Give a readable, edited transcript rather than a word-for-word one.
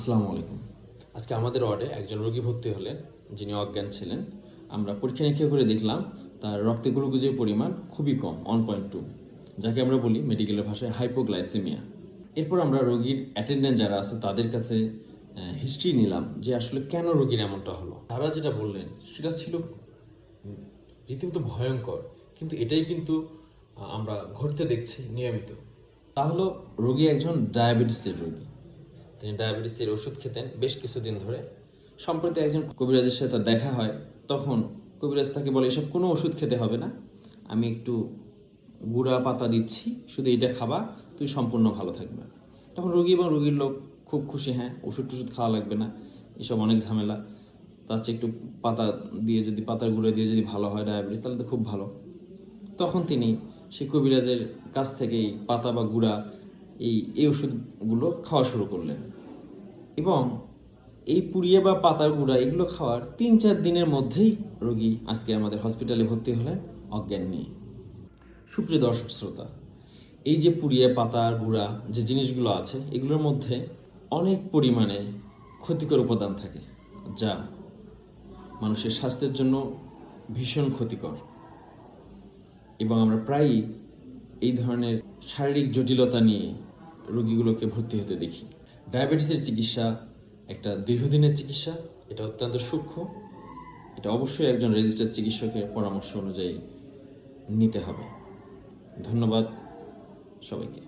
আসসালামু আলাইকুম। আজকে আমাদের ওয়ার্ডে একজন রোগী ভর্তি হলেন, যিনি অজ্ঞান ছিলেন। আমরা পরীক্ষা নিরীক্ষা করে দেখলাম তার রক্তে গ্লুকোজের পরিমাণ খুবই কম, 1.2, যাকে আমরা বলি মেডিকেলের ভাষায় হাইপোগ্লাইসেমিয়া। এরপর আমরা রোগীর অ্যাটেন্ডেন্ট যারা আছে তাদের কাছে হিস্ট্রি নিলাম যে আসলে কেন রোগীর এমনটা হলো। তারা যেটা বললেন সেটা ছিল রীতিমতো ভয়ঙ্কর, কিন্তু এটাই কিন্তু আমরা ঘটতে দেখছি নিয়মিত। তা হলো রোগী একজন ডায়াবেটিসের রোগী। তিনি ডায়াবেটিসের ওষুধ খেতেন বেশ কিছুদিন ধরে। সম্প্রতি একজন কবিরাজের সাথে তার দেখা হয়। তখন কবিরাজ তাকে বলে, এসব কোনো ওষুধ খেতে হবে না, আমি একটু গুঁড়া পাতা দিচ্ছি, শুধু এটা খাবা, তুই সম্পূর্ণ ভালো থাকবে। তখন রোগী এবং রোগীর লোক খুব খুশি, হ্যাঁ ওষুধ টষুধ খাওয়া লাগবে না, এসব অনেক ঝামেলা, তার চেয়ে একটু পাতা দিয়ে যদি পাতার গুঁড়ো দিয়ে যদি ভালো হয় ডায়াবেটিস, তাহলে তো খুব ভালো। তখন তিনি সেই কবিরাজের কাছ থেকেই পাতা বা গুঁড়া এই ওষুধগুলো খাওয়া শুরু করলেন। এবং এই পুড়িয়ে বা পাতার গুঁড়া এগুলো খাওয়ার 3-4 দিনের মধ্যেই রোগী আজকে আমাদের হসপিটালে ভর্তি হলেন অজ্ঞান নিয়ে। সুপ্রিয় দর্শক শ্রোতা, এই যে পুড়িয়ে পাতার গুঁড়া যে জিনিসগুলো আছে, এগুলোর মধ্যে অনেক পরিমাণে ক্ষতিকর উপাদান থাকে, যা মানুষের স্বাস্থ্যের জন্য ভীষণ ক্ষতিকর। এবং আমরা প্রায়ই এই ধরনের শারীরিক জটিলতা নিয়ে রোগীগুলোকে ভর্তি হতে দেখি। ডায়াবেটিসের চিকিৎসা একটা দীর্ঘদিনের চিকিৎসা, এটা অত্যন্ত সূক্ষ্ম, এটা অবশ্যই একজন রেজিস্টার্ড চিকিৎসকের পরামর্শ অনুযায়ী নিতে হবে। ধন্যবাদ সবাইকে।